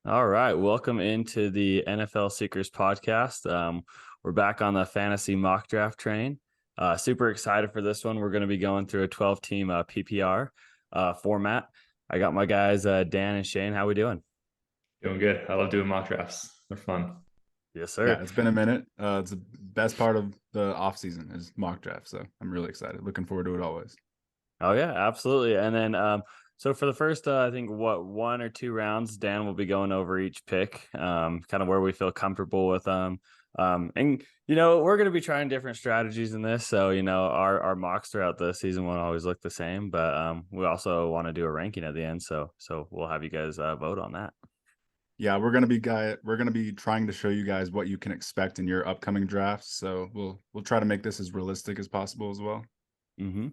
All right, welcome into the NFL Seekers podcast. We're back on the fantasy mock draft train. Super excited for this one. We're going to be going through a 12-team PPR format. I got my guys Dan and Shane. How we doing? Doing good. I love doing mock drafts. They're fun. Yes, Yeah, sir. it's been a minute. It's the best part of the off season is mock draft, so I'm really excited. Looking forward to it always. Oh yeah, absolutely. And then so for the first I think one or two rounds, Dan will be going over each pick, kind of where we feel comfortable with them. And we're going to be trying different strategies in this. So, our mocks throughout the season won't always look the same, but we also want to do a ranking at the end. So we'll have you guys vote on that. Yeah, we're gonna be trying to show you guys what you can expect in your upcoming drafts. So we'll try to make this as realistic as possible as well. Mm-hmm.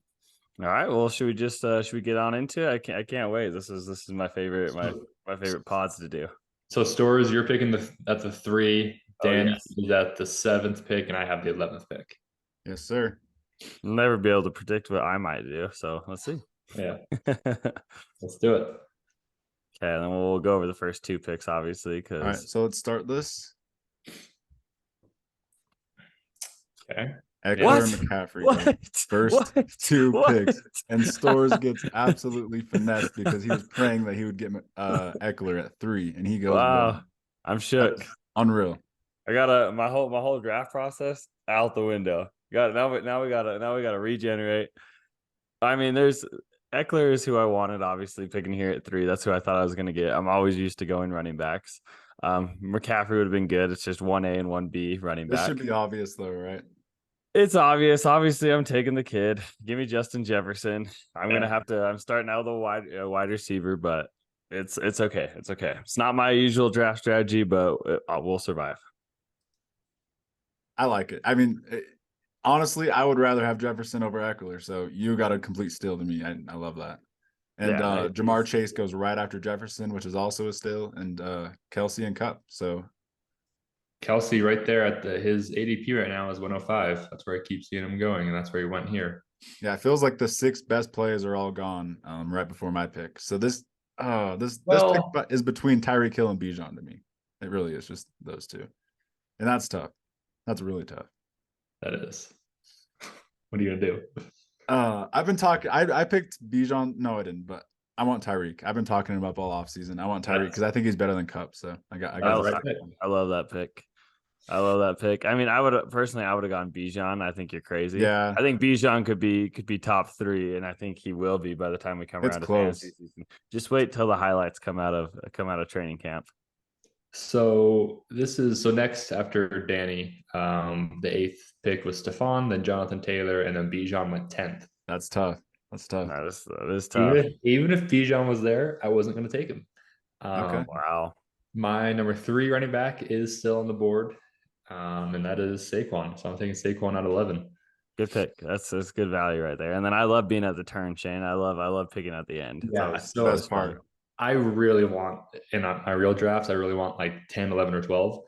All right. Well, should we get on into it? I can't wait. This is my favorite my favorite pods to do. So Stores, you're picking at the 3. Oh, Danny yes. is at the 7th pick, and I have the 11th pick. Yes, sir. I'll never be able to predict what I might do. So let's see. Yeah. Let's do it. Okay, and then we'll go over the first two picks, obviously. All right, so let's start this. Okay. Eckler and McCaffrey. What? First two picks, and Stores gets absolutely finessed because he was praying that he would get Eckler at 3, and he goes, Wow, well, I'm shook. Unreal. I got my whole draft process out the window. Now we gotta regenerate. I mean, there's Eckler is who I wanted, obviously picking here at 3. That's who I thought I was gonna get. I'm always used to going running backs. McCaffrey would have been good. It's just 1A and 1B running back. This should be obvious though, right? It's obvious. Obviously, I'm taking the kid. Give me Justin Jefferson. I'm starting out with a wide receiver, but it's okay. It's okay. It's not my usual draft strategy, but we'll survive. I like it. I mean, honestly, I would rather have Jefferson over Eckler. So you got a complete steal to me. I love that. And Yeah, Jamar Chase goes right after Jefferson, which is also a steal, and Kelsey and Cup. So Kelsey right there at his ADP right now is 105. That's where I keep seeing him going, and that's where he went here. yeah, it feels like the 6 best plays are all gone right before my pick. So this pick is between Tyreek Hill and Bijan to me. It really is just those two, and that's tough. That's really tough. That is. What are you gonna do? I've been talking. I picked Bijan. No, I didn't. But I want Tyreek. I've been talking about all off season. I want Tyreek because I think he's better than Cup. So I love that pick. I love that pick. I mean, I would have gone Bijan. I think you're crazy. Yeah, I think Bijan could be top 3, and I think he will be by the time we come around to fantasy season. Just wait till the highlights come out of training camp. So next after Danny, the 8th pick was Stephon, then Jonathan Taylor, and then Bijan went 10th. That's tough. That is tough. Even if Bijan was there, I wasn't going to take him. Okay. Wow. My number 3 running back is still on the board, and that is Saquon. So I'm taking Saquon at 11. Good pick. That's good value right there. And then I love being at the turn, Shane. I love picking at the end. Yeah, so the best part. I really want in my real drafts. I really want like 10, 11, or 12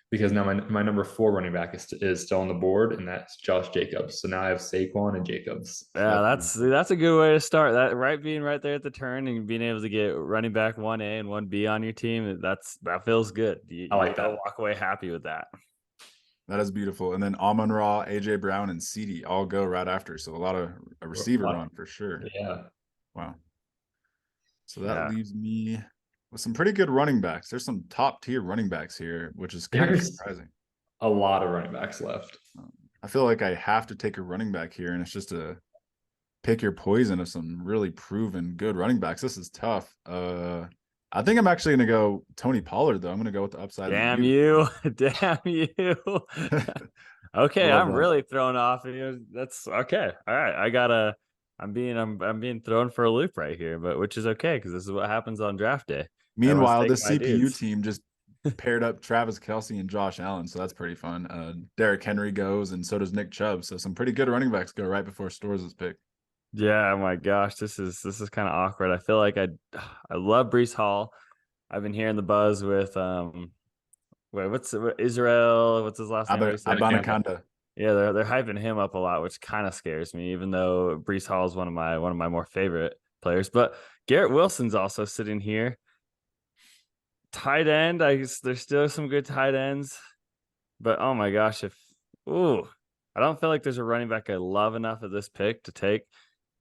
because now my number 4 running back is still on the board, and that's Josh Jacobs. So now I have Saquon and Jacobs. Yeah, that's a good way to start. That being right there at the turn and being able to get running back 1A and 1B on your team. That feels good. I like that. Walk away happy with that. That is beautiful. And then Amon-Ra, AJ Brown, and CD all go right after. So a receiver run for sure. Yeah. Wow. So that leaves me with some pretty good running backs. There's some top tier running backs here, which is kind of surprising. A lot of running backs left. I feel like I have to take a running back here, and it's just to pick your poison of some really proven good running backs. This is tough. I think I'm actually going to go Tony Pollard, though. I'm going to go with the upside. Damn you. Damn you. Okay, I'm really thrown off. That's okay. All right. I'm being thrown for a loop right here, but which is okay because this is what happens on draft day. Meanwhile, the CPU team just paired up Travis Kelce and Josh Allen, so that's pretty fun. Derrick Henry goes, and so does Nick Chubb. So some pretty good running backs go right before Stores' pick. Yeah, oh my gosh, this is kind of awkward. I feel like I love Breece Hall. I've been hearing the buzz with Israel? What's his last name? Abanikanda. Yeah, they're hyping him up a lot, which kind of scares me, even though Breece Hall is one of my more favorite players. But Garrett Wilson's also sitting here. Tight end, I guess there's still some good tight ends, but oh my gosh, I don't feel like there's a running back I love enough at this pick to take.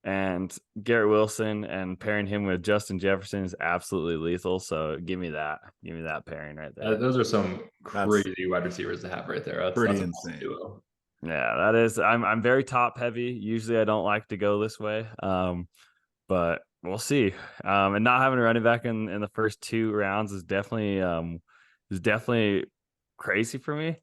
And Garrett Wilson and pairing him with Justin Jefferson is absolutely lethal. So give me that. Give me that pairing right there. Those are some crazy wide receivers to have right there. Pretty that's insane. Duo. Yeah, that is. I'm very top heavy. Usually I don't like to go this way. But we'll see. And not having a running back in the first 2 rounds is definitely crazy for me.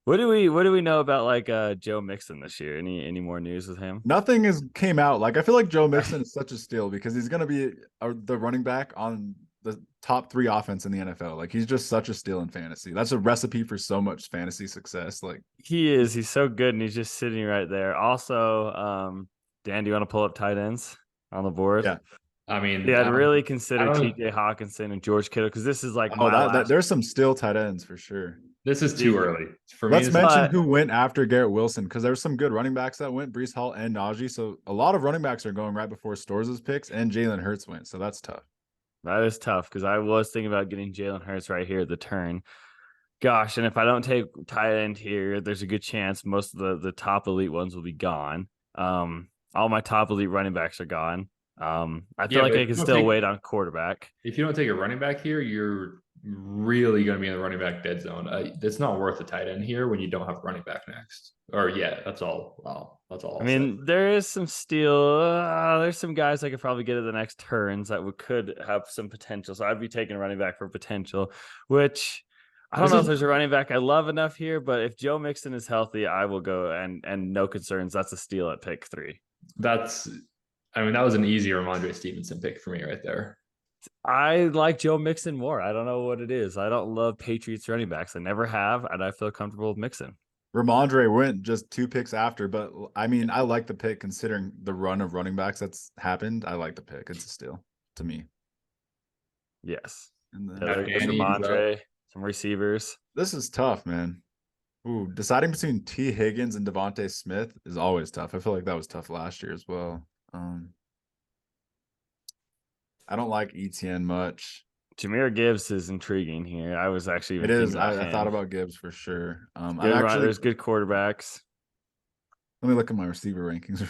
What do we know about like Joe Mixon this year? Any more news with him? Nothing has came out. Like I feel like Joe Mixon is such a steal because he's going to be the running back on the top 3 offense in the NFL. Like he's just such a steal in fantasy. That's a recipe for so much fantasy success. Like he's so good and he's just sitting right there. Also, Dan, do you want to pull up tight ends on the board? Yeah. I mean, I'd really consider TJ Hawkinson and George Kittle because this is like there's some still tight ends for sure. This is too early for me. Let's mention who went after Garrett Wilson because there's some good running backs that went, Breece Hall and Najee. So a lot of running backs are going right before Stores' picks, and Jalen Hurts went. So that's tough. That is tough because I was thinking about getting Jalen Hurts right here at the turn. Gosh, and if I don't take tight end here, there's a good chance most of the top elite ones will be gone. All my top elite running backs are gone. I feel like I can still wait on quarterback. If you don't take a running back here, you're really going to be in the running back dead zone. It's not worth a tight end here when you don't have a running back next. Or that's all. Wow, that's all. I mean, there is some steal. There's some guys I could probably get at the next turns that could have some potential. So I'd be taking a running back for potential, which I don't know if there's a running back I love enough here. But if Joe Mixon is healthy, I will go and no concerns. That's a steal at pick 3. That was an easy Ramondre Stevenson pick for me right there. I like Joe Mixon more. I don't know what it is. I don't love Patriots running backs. I never have, and I feel comfortable with Mixon. Ramondre went just 2 picks after, but I mean, I like the pick considering the run of running backs that's happened. I like the pick. It's a steal to me. Yes. And then there's Ramondre, some receivers. This is tough, man. Ooh, deciding between T. Higgins and Devontae Smith is always tough. I feel like that was tough last year as well. I don't like ETN much. Jahmyr Gibbs is intriguing here. I was actually it is. I thought about Gibbs for sure. There's good quarterbacks. Let me look at my receiver rankings real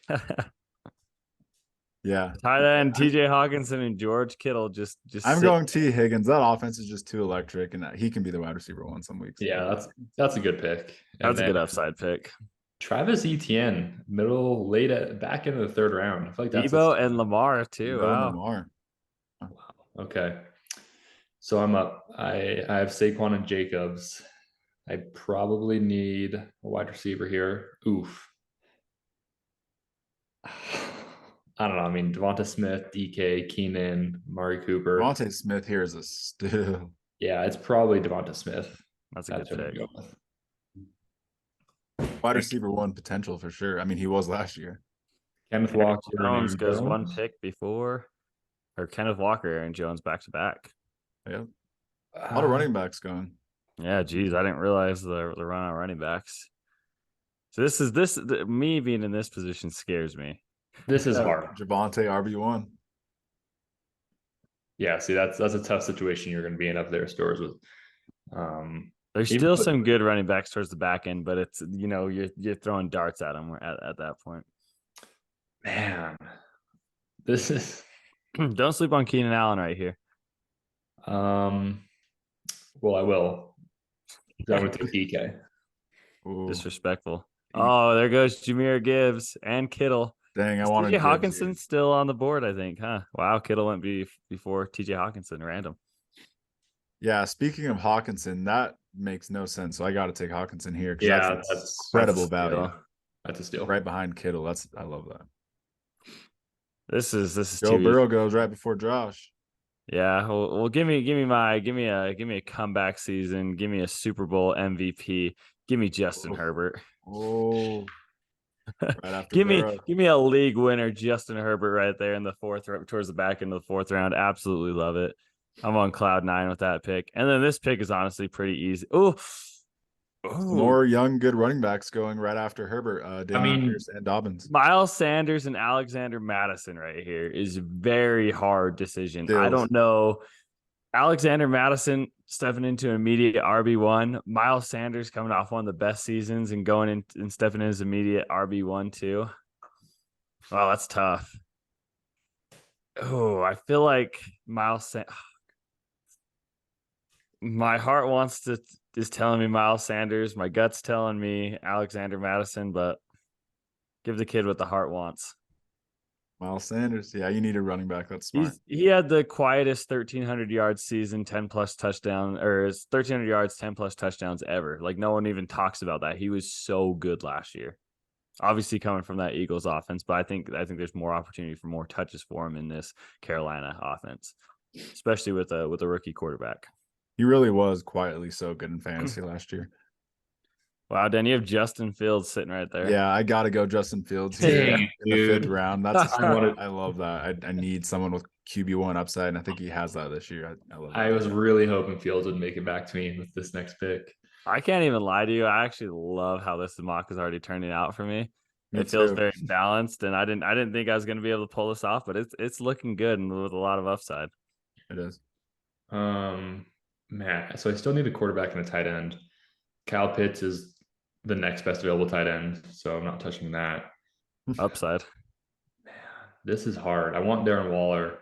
quick. Yeah. Tight end TJ Hawkinson and George Kittle just I'm going T. Higgins. That offense is just too electric, and he can be the wide receiver one some weeks. Yeah, that's a good pick. That's a good upside pick. Travis Etienne, back into the 3rd round. I feel like that's Debo and Lamar too. Wow. Lamar. Wow. Okay. So I'm up. I have Saquon and Jacobs. I probably need a wide receiver here. Oof. I don't know. I mean, Devonta Smith, DK, Keenan, Mari Cooper. Devonta Smith here is a steal. Yeah, it's probably Devonta Smith. That's a good pick. Wide receiver 1 potential for sure. I mean, he was last year. Kenneth Walker. Jones goes 1 pick before, or Kenneth Walker, Aaron Jones back to back. Yeah, a lot of running backs going. Yeah, geez, I didn't realize the run on running backs. So me being in this position scares me. This is hard. Javonte RB1. Yeah, see, that's a tough situation you're going to be in up there, Stores, with. There's still some good running backs towards the back end, but it's you're throwing darts at them at that point. Man, this is. Don't sleep on Keenan Allen right here. Well, I will. I'm going to take DK. Ooh. Disrespectful. Oh, there goes Jahmyr Gibbs and Kittle. Dang, I wanted TJ Hawkinson still on the board, I think, huh? Wow, Kittle went before TJ Hawkinson, random. Yeah, speaking of Hawkinson, that makes no sense. So I got to take Hawkinson here. Yeah, that's incredible value. That's a steal. Right behind Kittle. I love that. This is Joe Burrow goes right before Josh. Yeah, well, give me a comeback season. Give me a Super Bowl MVP. Give me Justin Herbert. Oh. Right after give me a league winner, Justin Herbert, right there in the 4th, towards the back end of the 4th round. Absolutely love it. I'm on cloud 9 with that pick, and then this pick is honestly pretty easy. Some Oh, more young, good running backs going right after Herbert. I Damian mean, Pierce and Dobbins. Miles Sanders and Alexander Madison right here is very hard decision. I Stills. don't know. Alexander Madison stepping into immediate RB1. Miles Sanders coming off one of the best seasons and going in and stepping in his immediate RB1 too. Wow, that's tough. Oh, I feel like my heart is telling me Miles Sanders. My gut's telling me Alexander Madison, but give the kid what the heart wants. Miles Sanders. Yeah, you need a running back. That's smart. He had the quietest 1,300 yards season, 10 plus touchdown, or 1,300 yards, 10 plus touchdowns ever. Like no one even talks about that. He was so good last year. Obviously coming from that Eagles offense, but I think there's more opportunity for more touches for him in this Carolina offense, especially with a rookie quarterback. He really was quietly so good in fantasy last year. Wow, Dan, you have Justin Fields sitting right there. Yeah, I got to go Justin Fields here Dang, in the fifth dude. round. That's I I love that. I need someone with QB1 upside, and I think he has that this year. I love that. I was really hoping Fields would make it back to me with this next pick. I can't even lie to you. I actually love how this mock is already turning out for me. Me It feels too. very balanced, and I didn't think I was going to be able to pull this off, but it's looking good and with a lot of upside. It is. Man, so I still need a quarterback and a tight end. Kyle Pitts is the next best available tight end, so I'm not touching that. Upside. Man, this is hard. I want Darren Waller.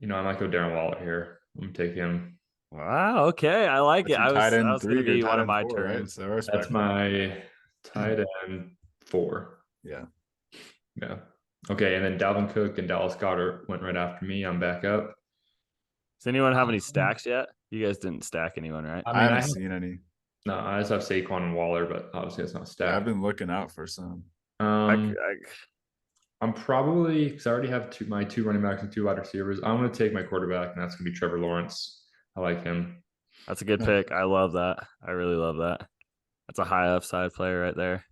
I might go Darren Waller here. I'm gonna take him. Wow. Okay, I like it. That's your tight end I was going to 3 or be tight one of end my 4, right? turns. So I respect That's that. my tight end 4. Yeah. Yeah. Okay, and then Dalvin Cook and Dallas Goedert went right after me. I'm back up. Does anyone have any stacks yet? You guys didn't stack anyone, right? I haven't seen any. No, I just have Saquon and Waller, but obviously it's not Yeah, stacked. I've been looking out for some. I'm probably because I already have my 2 running backs and 2 wide receivers. I'm going to take my quarterback, and that's going to be Trevor Lawrence. I like him. That's a good pick. I love that. I really love that. That's a high upside player right there.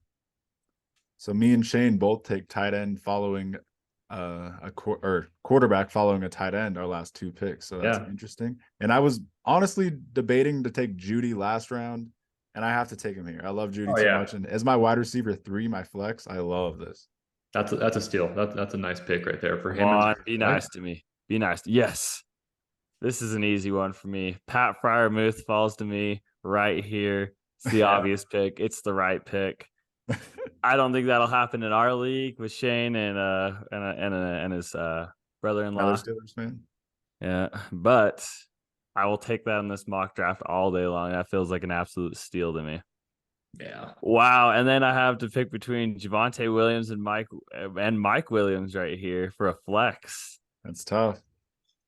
So me and Shane both take tight end following quarterback following a tight end our last 2 picks. So that's interesting. And I was honestly debating to take Judy last round, and I have to take him here. I love Judy too much. And as my wide receiver 3, my flex, I love this. That's a steal. That's a nice pick right there for him. Come on, be nice to me. Be nice. Yes. This is an easy one for me. Pat Fryermuth falls to me right here. It's the obvious pick. It's the right pick. I don't think that'll happen in our league with Shane and his brother-in-law. Another Steelers fan. Yeah, but I will take that in this mock draft all day long. That feels like an absolute steal to me. Yeah. Wow. And then I have to pick between Javonte Williams and Mike Williams right here for a flex. That's tough.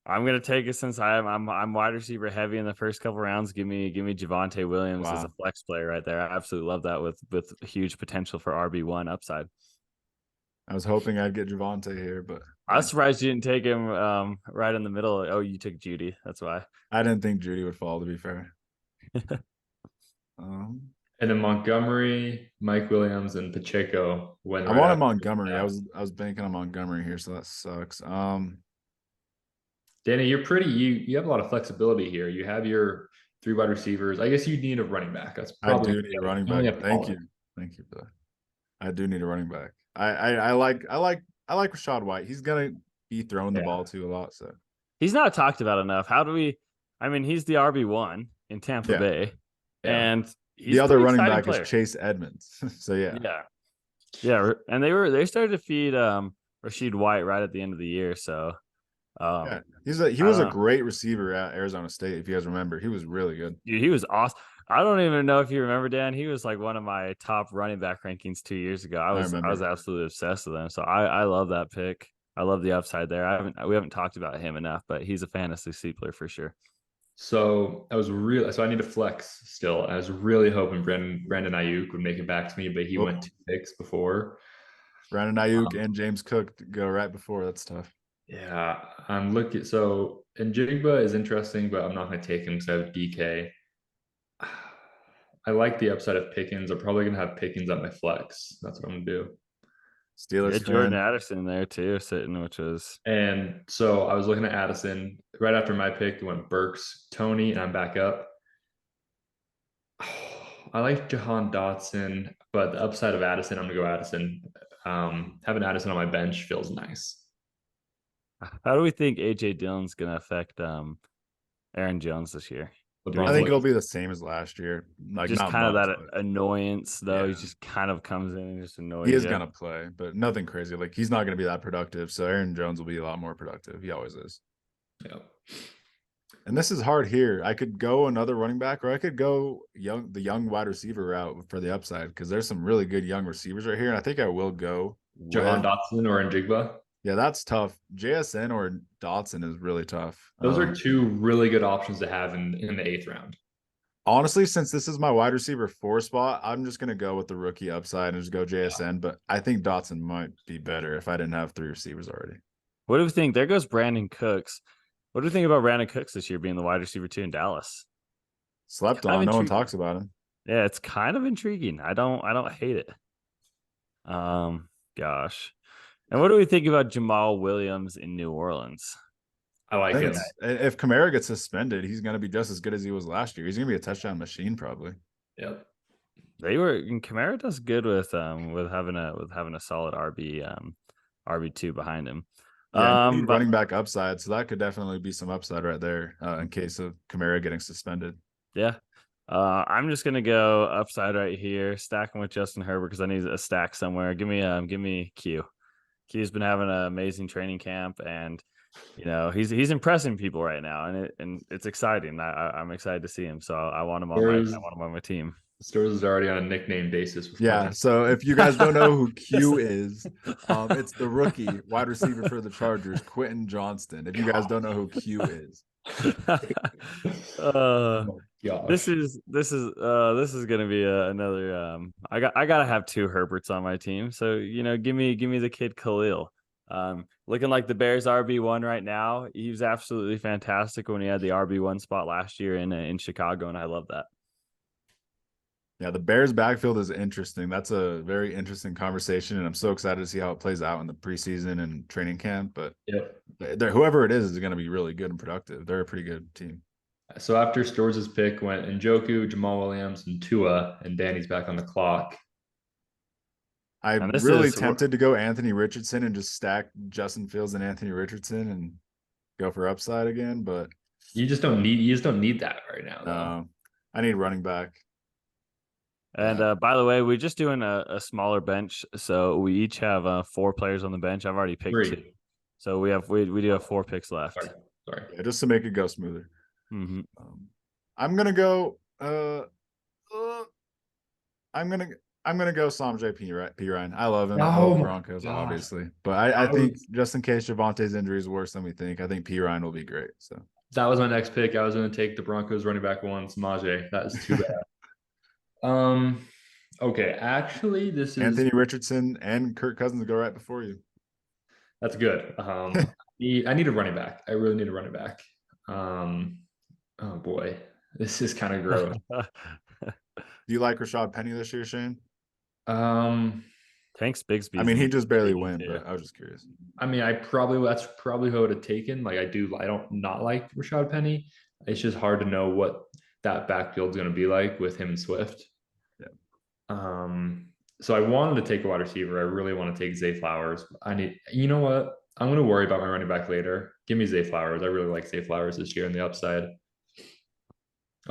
I'm gonna take it since I'm wide receiver heavy in the first couple rounds. Give me Javonte Williams as a flex player right there. I absolutely love that with huge potential for RB1 upside. I was hoping I'd get Javonte here, but I was surprised you didn't take him right in the middle. Oh, you took Judy. That's why. I didn't think Judy would fall, to be fair. And then Montgomery, Mike Williams, and Pacheco went. I wanted Montgomery. I was banking on Montgomery here, so that sucks. Danny, you're you have a lot of flexibility here. You have your 3 wide receivers. I guess you need a running back. That's probably I do need a running back. Thank you for that. I do need a running back. I like Rachaad White. He's gonna be throwing the ball to a lot. So he's not talked about enough. He's the RB1 in Tampa Bay, and the other running back is Chase Edmonds. So yeah, and they started to feed Rachaad White right at the end of the year. So he was a great receiver at Arizona State. If you guys remember, he was really good. Dude, he was awesome. I don't even know if you remember, Dan. He was like one of my top running back rankings 2 years ago. I was absolutely obsessed with him. So I love that pick. I love the upside there. We haven't talked about him enough, but he's a fantasy sleeper for sure. So I need a flex still. I was really hoping Brandon Ayuk would make it back to me, but he went 2 picks before. Brandon Ayuk and James Cook go right before. That's tough. Yeah, I'm looking. So Njigba is interesting, but I'm not going to take him because I have DK. I like the upside of Pickens. I'm probably going to have Pickens at my flex. That's what I'm going to do. Steelers Jordan Addison there too, sitting, which was. And so I was looking at Addison right after my pick. It went Burks, Tony, and I'm back up. I like Jahan Dotson, but the upside of Addison, I'm gonna go Addison. Having Addison on my bench feels nice. How do we think AJ Dillon's gonna affect Aaron Jones this year? Do we I LeBron's think think it'll looking be the same as last year. Like just not kind of much, that but annoyance though? He yeah, just kind of comes in and just he annoys is you. gonna play, but nothing crazy. Like he's not gonna be that productive. So Aaron Jones will be a lot more productive. He always is. yeah. And this is hard here. I could go another running back, or I could go the young wide receiver route for the upside because there's some really good young receivers right here. And I think I will go Jahan with Dotson or Njigba. yeah, that's tough. JSN or Dotson is really tough. Those are two really good options to have in the 8th round. Honestly, since this is my wide receiver 4 spot, I'm just gonna go with the rookie upside and just go JSN. But I think Dotson might be better if I didn't have 3 receivers already. What do we think? There goes Brandon Cooks. What do you think about Brandon Cooks this year being the wide receiver 2 in Dallas? Slept Kind of on. No one intriguing. talks about him. Yeah, it's kind of intriguing. I don't hate it. Gosh. And what do we think about Jamal Williams in New Orleans? I I like think him. if Kamara gets suspended, he's gonna be just as good as he was last year. He's gonna be a touchdown machine probably. Yep. They were and Kamara does good with having a solid RB2 behind him. Yeah, and you need But running back upside, so that could definitely be some upside right there in case of Kamara getting suspended. yeah. I'm just gonna go upside right here, stacking with Justin Herbert because I need a stack somewhere. Give me Q. Q's been having an amazing training camp, and he's impressing people right now, and it's exciting. I'm excited to see him, so I want him on my team. Stores is already on a nickname basis with Yeah, Clinton. so if you guys don't know who Q is, it's the rookie wide receiver for the Chargers, Quentin Johnston. If you guys don't know who Q is, This is gonna be another. I gotta have 2 Herberts on my team, so give me the kid Khalil. Looking like the Bears RB1 right now. He was absolutely fantastic when he had the RB1 spot last year in Chicago, and I love that. yeah, the Bears backfield is interesting. That's a very interesting conversation, and I'm so excited to see how it plays out in the preseason and training camp. But whoever it is going to be really good and productive. They're a pretty good team. So after Stores' pick went Njoku, Jamal Williams, and Tua, and Danny's back on the clock. I'm really tempted to go Anthony Richardson and just stack Justin Fields and Anthony Richardson and go for upside again, but you just don't need that right now, though. I need running back. And by the way, we're just doing a smaller bench, so we each have 4 players on the bench. I've already picked 2, so we do have 4 picks left. Sorry. Yeah, just to make it go smoother. Mm-hmm. I'm gonna go. I'm gonna go Samjay P. Ryan. I love him. Oh, Broncos, obviously, but I think just in case Javonte's injury is worse than we think, I think P. Ryan will be great. So that was my next pick. I was going to take the Broncos running back 1, Samaje. That is too bad. Okay, actually, this is Anthony Richardson and Kirk Cousins go right before you. That's good. I need a running back. I really need a running back. Oh boy, this is kind of gross. Do you like Rashad Penny this year, Shane? Thanks, Bigsby. I mean, he just barely win, but I was just curious. I mean, that's probably who I would have taken. Like, I don't not like Rashad Penny. It's just hard to know what that backfield is going to be like with him and Swift. Yeah. So I wanted to take a wide receiver. I really want to take Zay Flowers. You know what? I'm going to worry about my running back later. Give me Zay Flowers. I really like Zay Flowers this year in the upside.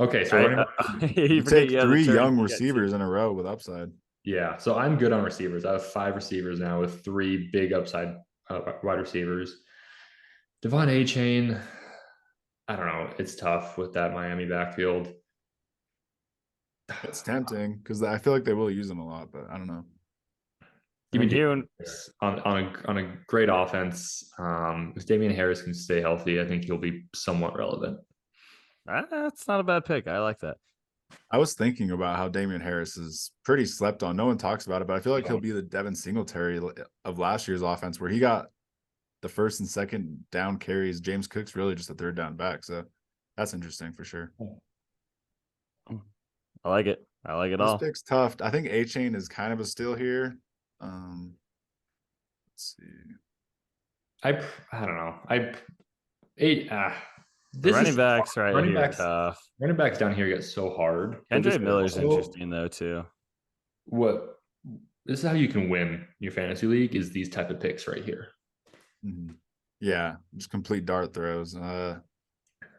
Okay, so you take 3 young receivers in a row with upside. Yeah, so I'm good on receivers. I have 5 receivers now with 3 big upside wide receivers. Devon Achane, I don't know. It's tough with that Miami backfield. It's tempting because I feel like they will use him a lot, but I don't know. Give me on a great offense. If Damian Harris can stay healthy, I think he'll be somewhat relevant. That's not a bad pick. I like that. I was thinking about how Damian Harris is pretty slept on. No one talks about it, but I feel like he'll be the Devin Singletary of last year's offense, where he got the first and second down carries. James Cook's really just a third down back. So that's interesting for sure. I like it. I like it all. This pick's tough. I think Achane is kind of a steal here. Let's see. I don't know. The running backs right running here backs, tough. running backs down here get so hard. But Kendrick Miller's interesting though too. What this is how you can win your fantasy league is these type of picks right here. Mhm. Yeah, just complete dart throws. I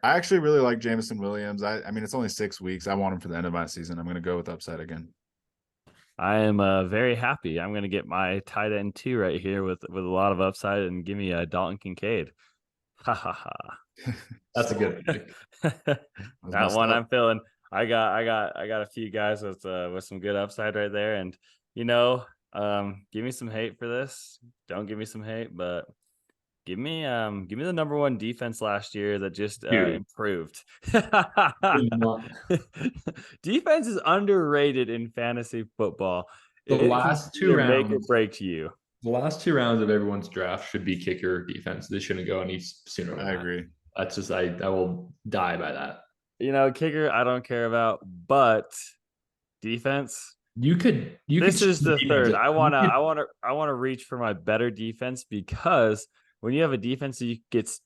actually really like Jameson Williams. I mean, it's only 6 weeks. I want him for the end of my season. I'm going to go with upside again. I am very happy. I'm going to get my tight end 2 right here with a lot of upside and give me a Dalton Kincaid. Ha ha ha. That's a good pick. That one I'm feeling. I got a few guys with some good upside right there, and give me some hate for this. Don't give me some hate, but give me the number 1 defense last year that just improved. Defense is underrated in fantasy football. The last 2 rounds make or break to you. The last 2 rounds of everyone's draft should be kicker defense. They shouldn't go any sooner. I agree. That's just I will die by that. Kicker I don't care about, but defense. This is the third. I wanna reach for my better defense because when you have a defense that gets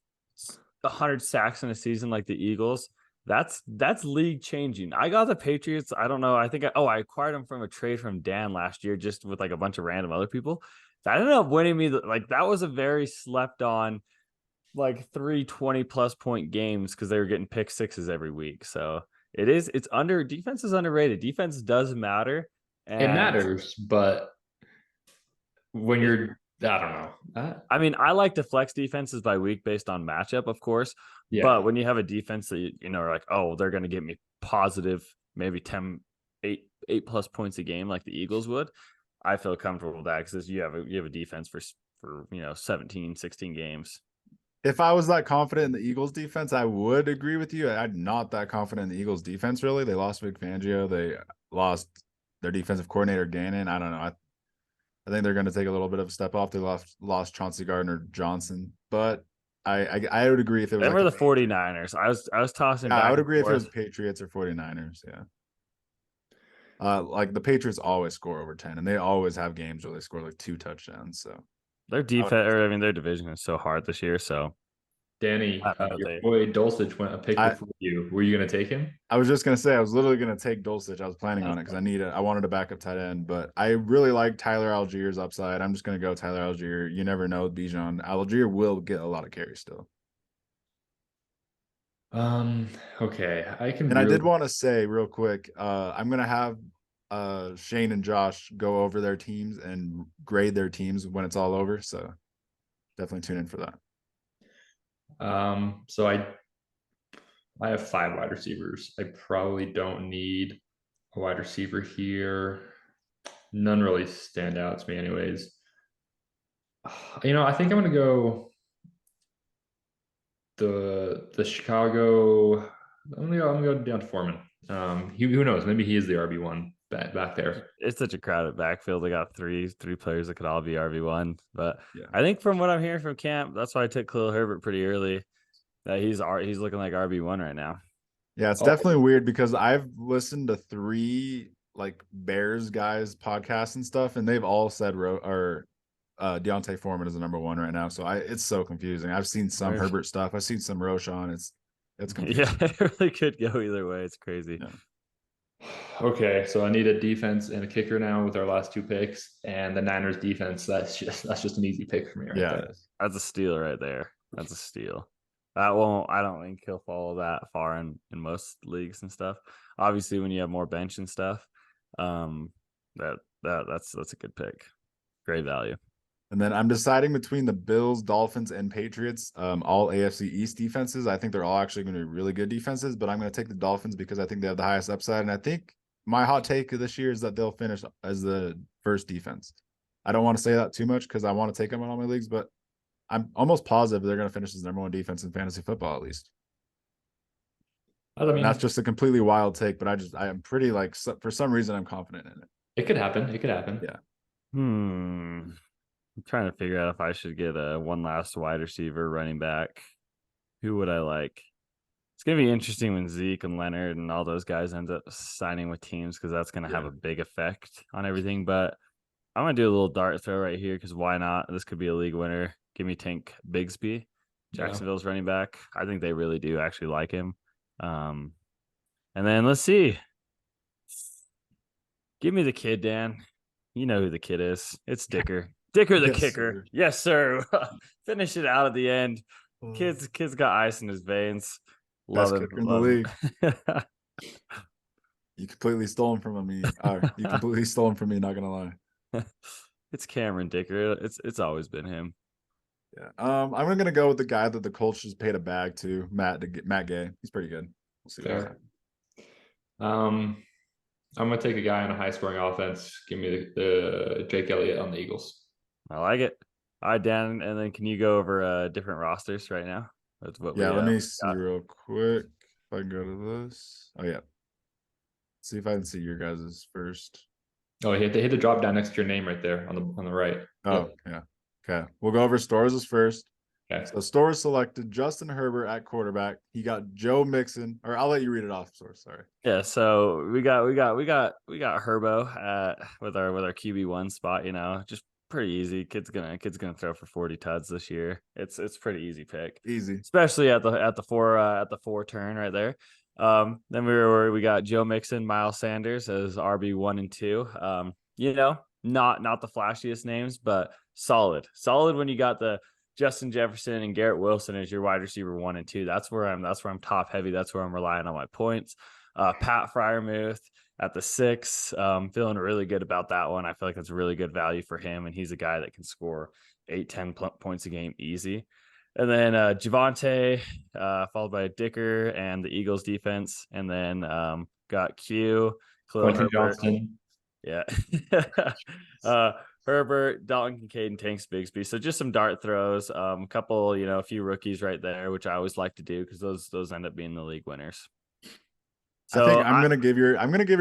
100 sacks in a season like the Eagles, that's league changing. I got the Patriots. I don't know. I think I acquired them from a trade from Dan last year, just with like a bunch of random other people. That ended up winning me. That was a very slept on, like 3 20+ point games because they were getting pick sixes every week. So defense is underrated. Defense does matter. It matters, but when you're, I don't know. I mean, I like to flex defenses by week based on matchup, of course. Yeah. But when you have a defense that are like, oh, they're going to get me positive, maybe 8+ points a game, like the Eagles would, I feel comfortable with that because you have a defense for 17, 16 games. If I was that confident in the Eagles defense, I would agree with you. I'm not that confident in the Eagles defense, really. They lost Vic Fangio. They lost their defensive coordinator, Gannon. I don't know. I think they're going to take a little bit of a step off. They lost Chauncey Gardner-Johnson, but I would agree if it was. They were the 49ers. I was tossing. I would agree if it was Patriots or 49ers. Yeah. Like the Patriots always score over 10, and they always have games where they score like 2 touchdowns. So their defense, their division is so hard this year. So Danny, your boy Dulcich went a pick before you. Were you going to take him? I was just going to say I was literally going to take Dulcich. I was planning on it because I wanted a backup tight end, but I really like Tyler Allgeier's upside. I'm just going to go Tyler Allgeier. You never know with Bijan. Allgeier will get a lot of carries still. Okay, I can. And I did want to say real quick, I'm going to have Shane and Josh go over their teams and grade their teams when it's all over. So definitely tune in for that. So I have 5 wide receivers. I probably don't need a wide receiver here. None really stand out to me anyways. I think I'm going to go the Chicago. I'm gonna go down to Foreman. Who knows? Maybe he is the RB1 back there. It's such a crowded backfield. They got three players that could all be RB1. But yeah. I think from what I'm hearing from camp, that's why I took Khalil Herbert pretty early. That he's looking like RB1 right now. Yeah, it's definitely weird because I've listened to 3 like Bears guys podcasts and stuff, and they've all said Deontay Foreman is the number 1 right now. So it's so confusing. I've seen some Herbert stuff. I've seen some Roschon. It's confusing. Yeah, it really could go either way. It's crazy. Yeah. Okay, so I need a defense and a kicker now with our last 2 picks, and the Niners defense. That's just an easy pick for me. Right there. That's a steal right there. That's a steal. I don't think he'll follow that far in most leagues and stuff. Obviously, when you have more bench and stuff, that's a good pick. Great value. And then I'm deciding between the Bills, Dolphins, and Patriots, all AFC East defenses. I think they're all actually going to be really good defenses, but I'm going to take the Dolphins because I think they have the highest upside. And I think my hot take this year is that they'll finish as the first defense. I don't want to say that too much because I want to take them in all my leagues, but I'm almost positive they're going to finish as number 1 defense in fantasy football, at least. I mean, that's just a completely wild take, but I am pretty for some reason, I'm confident in it. It could happen. Yeah. I'm trying to figure out if I should get one last wide receiver running back. Who would I like? It's going to be interesting when Zeke and Leonard and all those guys end up signing with teams because that's going to have a big effect on everything. But I'm going to do a little dart throw right here because why not? This could be a league winner. Give me Tank Bigsby. Jacksonville's running back. I think they really do actually like him. And then let's see. Give me the kid, Dan. You know who the kid is. It's Dicker. Dicker the Yes, kicker. sir. Yes, sir. Finish it out at the end. Oh. Kid's got ice in his veins. Best Love him. kicker in the Love league. him. You completely stole him from me. You completely stole him from me. Not gonna lie. It's Cameron Dicker. It's always been him. Yeah. I'm gonna go with the guy that the Colts just paid a bag to, Matt Gay. He's pretty good. We'll see. Fair. I'm gonna take a guy on a high scoring offense. Give me the Jake Elliott on the Eagles. I like it. All right, Dan, and then can you go over different rosters right now? That's what Yeah, we, let me see got. real quick if I can go to this. Oh yeah. See if I can see your guys's first. Oh, hit the drop down next to your name right there on the right. Oh yeah. Okay. We'll go over Stores' first. Okay. So Stores selected Justin Herbert at quarterback. He got Joe Mixon, or I'll let you read it off, Stores. Sorry. Yeah, so we got Herbo with our QB1 spot, just pretty easy. Kid's gonna throw for 40 tuds this year. It's pretty easy pick. Easy. Especially at the four turn right there. Then we got Joe Mixon, Miles Sanders as RB1 and 2. Not the flashiest names, but solid when you got the Justin Jefferson and Garrett Wilson as your wide receiver 1 and 2. That's where I'm top heavy. That's where I'm relying on my points. Pat Freiermuth at the 6. Feeling really good about that one. I feel like that's a really good value for him, and he's a guy that can score 8-10 points a game easy. And then Javonte, followed by Dicker and the Eagles defense, and then got Khalil Quentin Herbert. Johnston. Yeah. Herbert, Dalton Kincaid, and Tanks Bigsby. So just some dart throws, a couple, a few rookies right there, which I always like to do because those end up being the league winners. So I think I'm gonna give your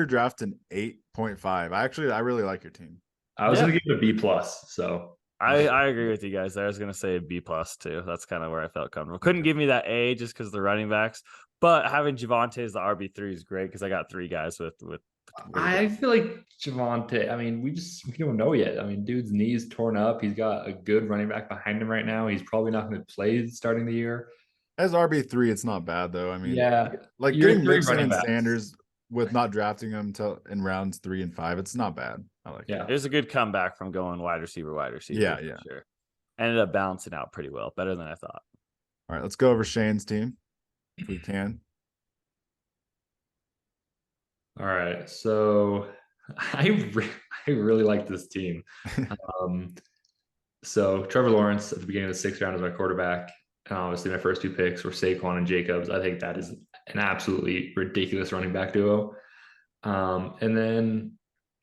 draft an 8.5. I really like your team. I was gonna give it a B+. So I agree with you guys there. I was gonna say a B+ too. That's kind of where I felt comfortable. Couldn't give me that A just because the running backs, but having Javonte as the RB3 is great because I got 3 guys with. I feel like Javonte, I mean, we don't know yet. I mean, dude's knee's torn up. He's got a good running back behind him right now. He's probably not going to play starting the year. As RB3, it's not bad though. I mean, yeah, like getting Mixon and Sanders with not drafting them in rounds 3 and 5, it's not bad. I like it. It was a good comeback from going wide receiver. Yeah. Sure. Ended up balancing out pretty well, better than I thought. All right, let's go over Shane's team if we can. All right, so I really like this team. So Trevor Lawrence at the beginning of the 6th round is my quarterback. And obviously, my first 2 picks were Saquon and Jacobs. I think that is an absolutely ridiculous running back duo. And then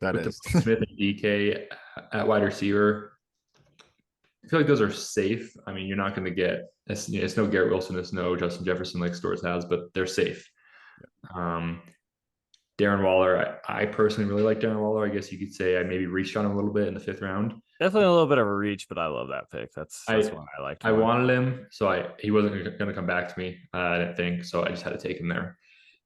Smith and DK at wide receiver. I feel like those are safe. I mean, you're not going to get it's no Garrett Wilson, it's no Justin Jefferson like Stores has, but they're safe. Yeah. Darren Waller, I personally really like Darren Waller. I guess you could say I maybe reached on him a little bit in the 5th round. Definitely a little bit of a reach, but I love that pick. That's one I liked. I wanted him, so he wasn't going to come back to me. I didn't think, so I just had to take him there.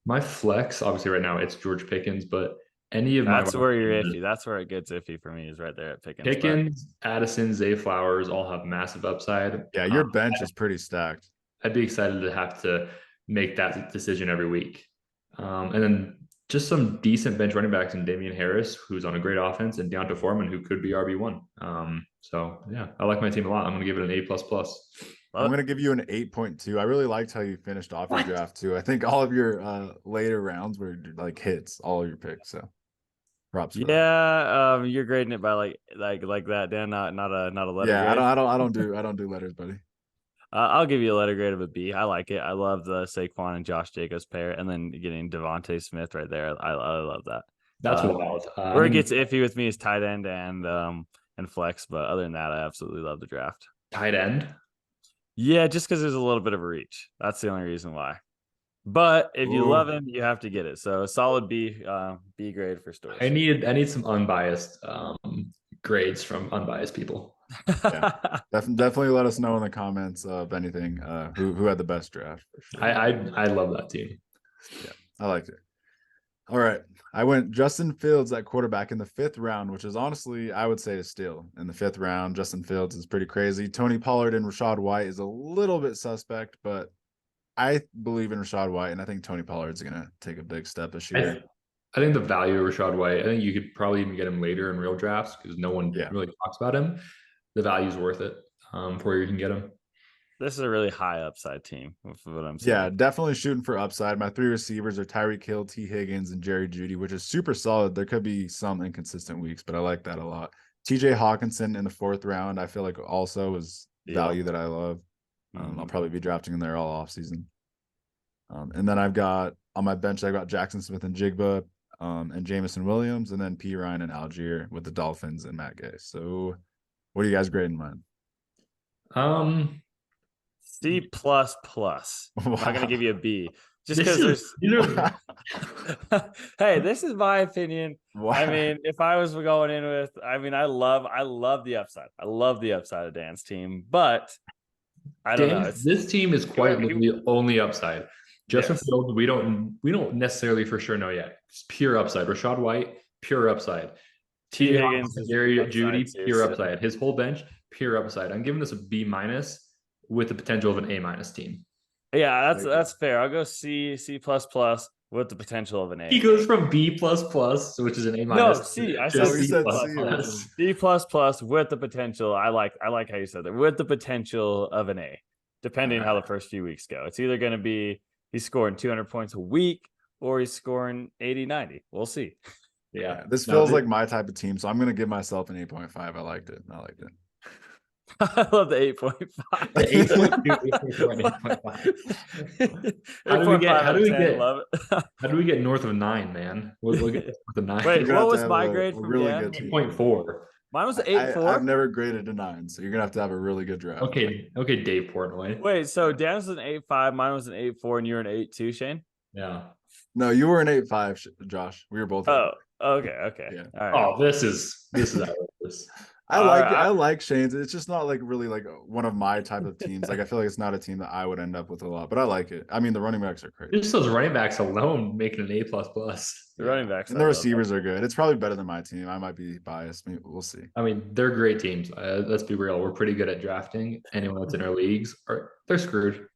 My flex, obviously, right now it's George Pickens, but any of that's where you're iffy. That's where it gets iffy for me. Is right there at Pickens. Pickens, Addison, Zay Flowers all have massive upside. Yeah, your bench is pretty stacked. I'd be excited to have to make that decision every week, and then just some decent bench running backs in Damian Harris, who's on a great offense, and Deonta Foreman, who could be RB1. So yeah, I like my team a lot. I'm going to give it an A++. I'm going to give you an 8.2. I really liked how you finished off your draft too. I think all of your later rounds were like hits, all of your picks. So props. Yeah, you're grading it by like that, Dan. Not a letter. Yeah, grade. I don't do letters, buddy. I'll give you a letter grade of a B. I like it. I love the Saquon and Josh Jacobs pair, and then getting Devontae Smith right there. I love that. That's wild. Where it gets iffy with me is tight end and flex, but other than that, I absolutely love the draft. Tight end? Yeah, just because there's a little bit of a reach. That's the only reason why. But if you love him, you have to get it. So a solid B grade for Stores. I need some unbiased grades from unbiased people. Yeah. Definitely let us know in the comments of anything who had the best draft. For sure. I love that team. Yeah, I liked it. All right. I went Justin Fields at quarterback in the 5th round, which is honestly, I would say, a steal. In the 5th round, Justin Fields is pretty crazy. Tony Pollard and Rachaad White is a little bit suspect, but I believe in Rachaad White, and I think Tony Pollard's going to take a big step this year. I think the value of Rachaad White, I think you could probably even get him later in real drafts because no one really talks about him. The value is worth it for where you can get him. This is a really high upside team, with what I'm saying. Yeah, definitely shooting for upside. My 3 receivers are Tyreek Hill, T. Higgins, and Jerry Jeudy, which is super solid. There could be some inconsistent weeks, but I like that a lot. TJ Hawkinson in the 4th round, I feel like also is value that I love. I'll probably be drafting in there all offseason. And then I've got on my bench, I've got Jackson Smith and Jigba, and Jamison Williams, and then P. Ryan and Algier with the Dolphins and Matt Gay. So what are you guys grading mine? C++. Wow. I'm not gonna give you a B just because hey, this is my opinion. Wow. I mean, if I was going in with, I mean, I love the upside. I love the upside of Dan's team, but I don't know. This team is quite the only upside. Justin Fields, we don't necessarily for sure know yet. It's pure upside. Rachaad White, pure upside. T. Higgins, Jerry Jeudy, pure upside. His whole bench, pure upside. I'm giving this a B- with the potential of an A- team. Yeah, that's fair. I'll go C++ with the potential of an A. He goes from B++, which is an A-. No, C. I said C++. C++ with the potential. I like how you said that. With the potential of an A, depending how the first few weeks go. It's either going to be he's scoring 200 points a week or he's scoring 80, 90. We'll see. Yeah, this feels like my type of team, so I'm going to give myself an 8.5. I liked it. I love the 8.5. The 8.2. How do we get north of 9, man? We'll get north of 9. Wait, what was my grade from really Dan? 8.4. Mine was 8.4. I've never graded a 9, so you're gonna have to have a really good draft. Okay, Dave Portnoy. Wait, so Dan's was an 8.5, mine was an 8.4, and you were an 8.2, Shane? Yeah. No, you were an 8.5, Josh. We were both. Oh, okay. Yeah. All right. Oh, this is outrageous. I like Shane's. It's just not like really like one of my type of teams. Like I feel like it's not a team that I would end up with a lot, but I like it. I mean, the running backs are crazy. Just those running backs alone making an A++. The running backs and the receivers are good. It's probably better than my team. I might be biased. We'll see. I mean, they're great teams. Let's be real. We're pretty good at drafting. Anyone that's in our leagues, they're screwed.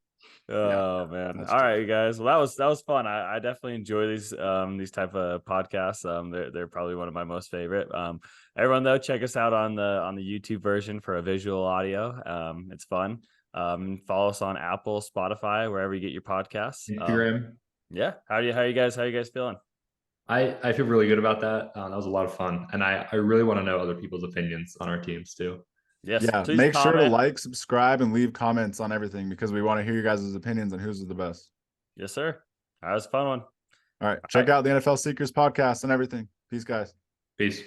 Oh man! All right, you guys. Well, that was fun. I definitely enjoy these type of podcasts. They're probably one of my most favorite. Everyone though, check us out on the YouTube version for a visual audio. It's fun. Follow us on Apple, Spotify, wherever you get your podcasts. Instagram. Yeah. How you guys feeling? I feel really good about that. That was a lot of fun, and I really want to know other people's opinions on our teams too. Yes. Yeah. Make sure to like, subscribe, and leave comments on everything because we want to hear you guys' opinions on who's the best. Yes, sir. That was a fun one. All right. Check out the NFL Seekers podcast and everything. Peace, guys. Peace.